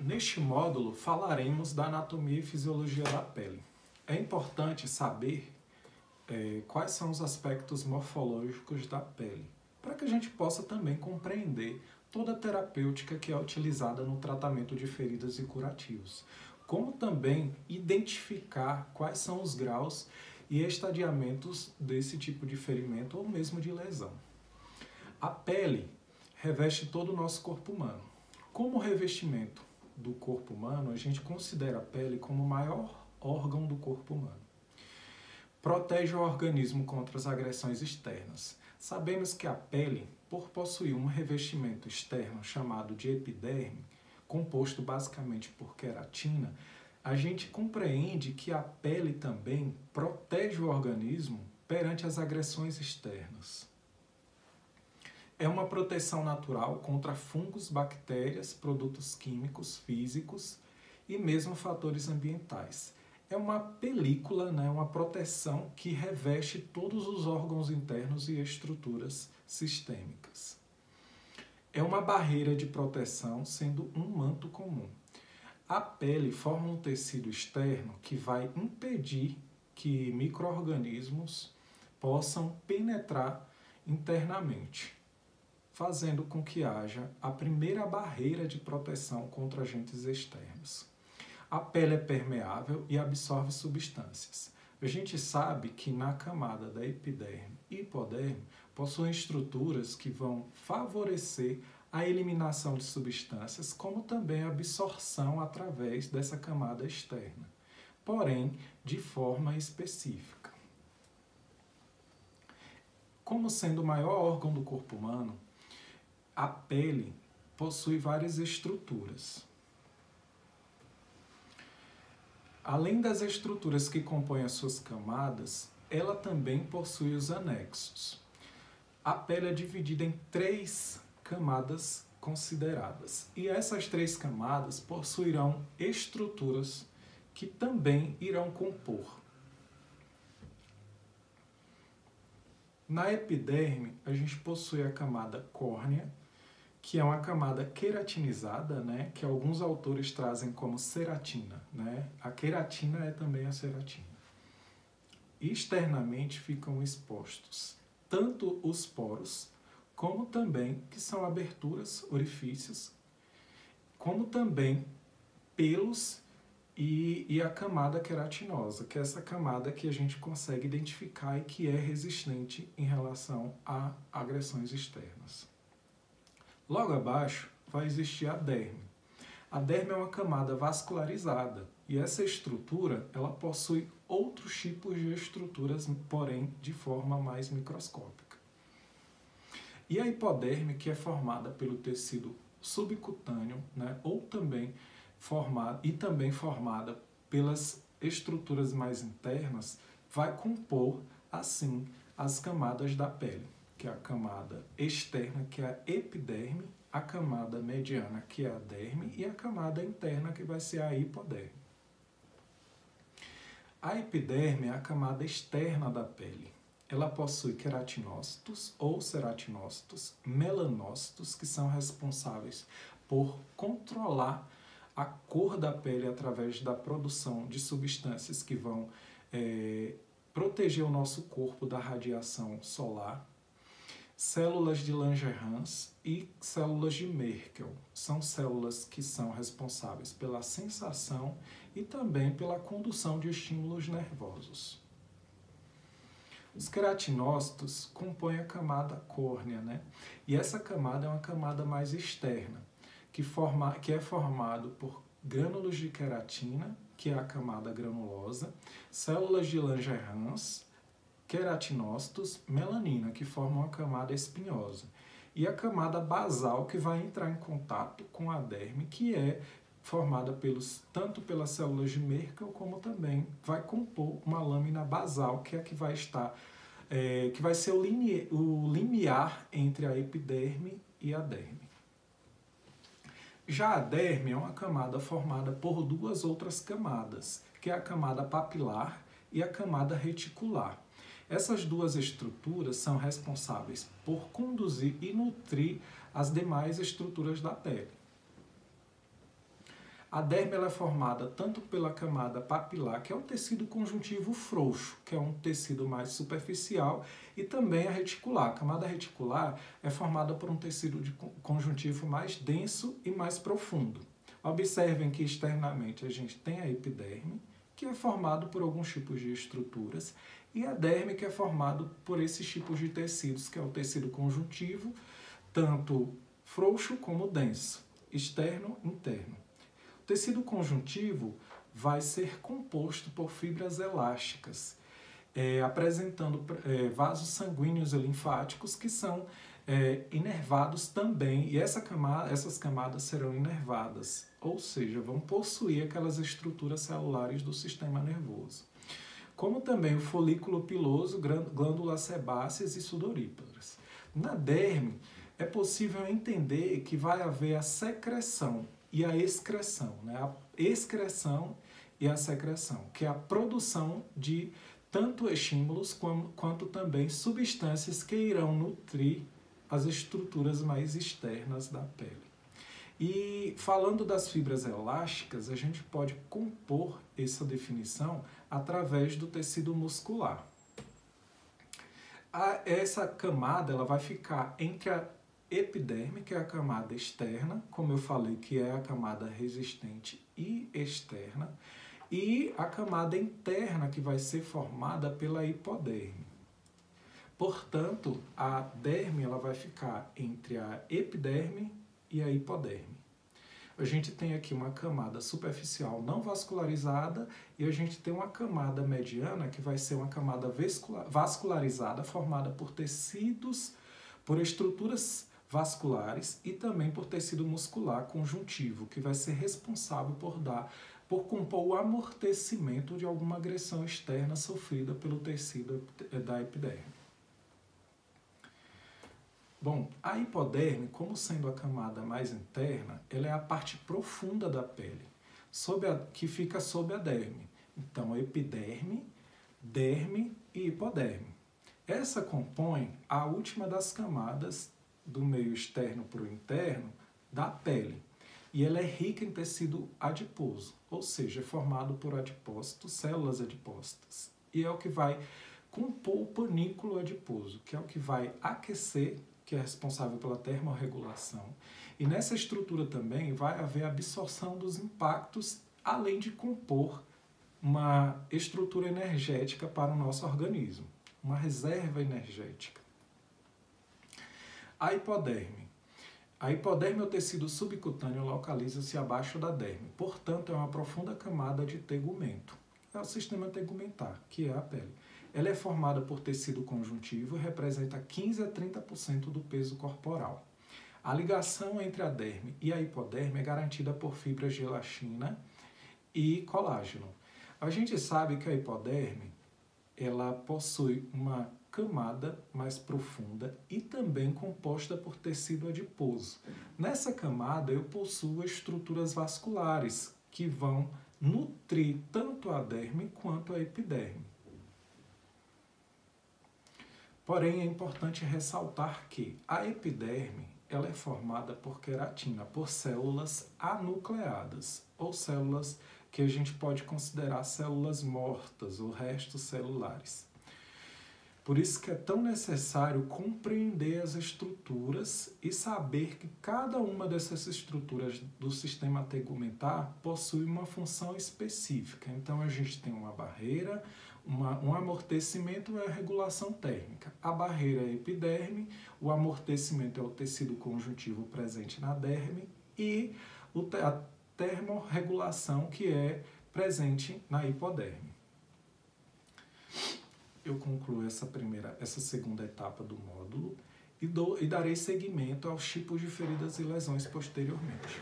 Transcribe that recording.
Neste módulo, falaremos da anatomia e fisiologia da pele. É importante saber quais são os aspectos morfológicos da pele, para que a gente possa também compreender toda a terapêutica que é utilizada no tratamento de feridas e curativos, como também identificar quais são os graus e estadiamentos desse tipo de ferimento ou mesmo de lesão. A pele reveste todo o nosso corpo humano. Como revestimento do corpo humano, a gente considera a pele como o maior órgão do corpo humano. Protege o organismo contra as agressões externas. Sabemos que a pele, por possuir um revestimento externo chamado de epiderme, composto basicamente por queratina, a gente compreende que a pele também protege o organismo perante as agressões externas. É uma proteção natural contra fungos, bactérias, produtos químicos, físicos e mesmo fatores ambientais. É uma película, uma proteção que reveste todos os órgãos internos e estruturas sistêmicas. É uma barreira de proteção, sendo um manto comum. A pele forma um tecido externo que vai impedir que micro-organismos possam penetrar internamente, fazendo com que haja a primeira barreira de proteção contra agentes externos. A pele é permeável e absorve substâncias. A gente sabe que na camada da epiderme e hipoderme possuem estruturas que vão favorecer a eliminação de substâncias, como também a absorção através dessa camada externa, porém de forma específica. Como sendo o maior órgão do corpo humano, a pele possui várias estruturas. Além das estruturas que compõem as suas camadas, ela também possui os anexos. A pele é dividida em 3 camadas consideradas, e essas 3 camadas possuirão estruturas que também irão compor. Na epiderme, a gente possui a camada córnea, que é uma camada queratinizada, que alguns autores trazem como ceratina. A queratina é também a ceratina. Externamente ficam expostos tanto os poros, como também, que são aberturas, orifícios, como também pelos e a camada queratinosa, que é essa camada que a gente consegue identificar e que é resistente em relação a agressões externas. Logo abaixo vai existir a derme. A derme é uma camada vascularizada e essa estrutura ela possui outros tipos de estruturas, porém de forma mais microscópica. E a hipoderme, que é formada pelo tecido subcutâneo, ou também formada pelas estruturas mais internas, vai compor assim as camadas da pele, que é a camada externa, que é a epiderme, a camada mediana, que é a derme, e a camada interna, que vai ser a hipoderme. A epiderme é a camada externa da pele. Ela possui queratinócitos ou ceratinócitos, melanócitos, que são responsáveis por controlar a cor da pele através da produção de substâncias que vão proteger o nosso corpo da radiação solar. Células de Langerhans e células de Merkel são células que são responsáveis pela sensação e também pela condução de estímulos nervosos. Os queratinócitos compõem a camada córnea, E essa camada é uma camada mais externa, que é formado por grânulos de queratina, que é a camada granulosa, células de Langerhans, queratinócitos, melanina, que formam a camada espinhosa, e a camada basal, que vai entrar em contato com a derme, que é formada tanto pelas células de Merkel, como também vai compor uma lâmina basal, que é a que vai que vai ser o limiar entre a epiderme e a derme. Já a derme é uma camada formada por 2 outras camadas, que é a camada papilar e a camada reticular. Essas 2 estruturas são responsáveis por conduzir e nutrir as demais estruturas da pele. A derme ela é formada tanto pela camada papilar, que é um tecido conjuntivo frouxo, que é um tecido mais superficial, e também a reticular. A camada reticular é formada por um tecido conjuntivo mais denso e mais profundo. Observem que externamente a gente tem a epiderme, que é formado por alguns tipos de estruturas, e a derme, que é formado por esses tipos de tecidos, que é o tecido conjuntivo, tanto frouxo como denso, externo e interno. O tecido conjuntivo vai ser composto por fibras elásticas, apresentando vasos sanguíneos e linfáticos que são inervados também, e essas camadas serão inervadas, ou seja, vão possuir aquelas estruturas celulares do sistema nervoso. Como também o folículo piloso, glândulas sebáceas e sudoríparas. Na derme, é possível entender que vai haver a secreção e a excreção, né? A excreção e a secreção, que é a produção de tanto estímulos quanto também substâncias que irão nutrir as estruturas mais externas da pele. E falando das fibras elásticas, a gente pode compor essa definição através do tecido muscular. Essa camada ela vai ficar entre a epiderme, que é a camada externa, como eu falei, que é a camada resistente e externa, e a camada interna, que vai ser formada pela hipoderme. Portanto, a derme ela vai ficar entre a epiderme e a hipoderme. A gente tem aqui uma camada superficial não vascularizada e a gente tem uma camada mediana que vai ser uma camada vascularizada formada por tecidos, por estruturas vasculares e também por tecido muscular conjuntivo, que vai ser responsável por compor o amortecimento de alguma agressão externa sofrida pelo tecido da epiderme. Bom, a hipoderme, como sendo a camada mais interna, ela é a parte profunda da pele, que fica sob a derme. Então, epiderme, derme e hipoderme. Essa compõe a última das camadas do meio externo para o interno da pele. E ela é rica em tecido adiposo, ou seja, é formado por adipócitos, células adipócitas. E é o que vai compor o panículo adiposo, que é o que vai aquecer, que é responsável pela termorregulação. E nessa estrutura também vai haver absorção dos impactos, além de compor uma estrutura energética para o nosso organismo, uma reserva energética. A hipoderme. A hipoderme, o tecido subcutâneo, localiza-se abaixo da derme, portanto é uma profunda camada de tegumento. É o sistema tegumentar, que é a pele. Ela é formada por tecido conjuntivo e representa 15 a 30% do peso corporal. A ligação entre a derme e a hipoderme é garantida por fibras de elastina e colágeno. A gente sabe que a hipoderme ela possui uma camada mais profunda e também composta por tecido adiposo. Nessa camada eu possuo estruturas vasculares que vão nutrir tanto a derme quanto a epiderme. Porém, é importante ressaltar que a epiderme ela é formada por queratina, por células anucleadas, ou células que a gente pode considerar células mortas ou restos celulares. Por isso que é tão necessário compreender as estruturas e saber que cada uma dessas estruturas do sistema tegumentar possui uma função específica. Então, a gente tem uma barreira, um amortecimento e a regulação térmica. A barreira é a epiderme, o amortecimento é o tecido conjuntivo presente na derme e a termorregulação que é presente na hipoderme. Eu concluo essa segunda etapa do módulo e darei seguimento aos tipos de feridas e lesões posteriormente.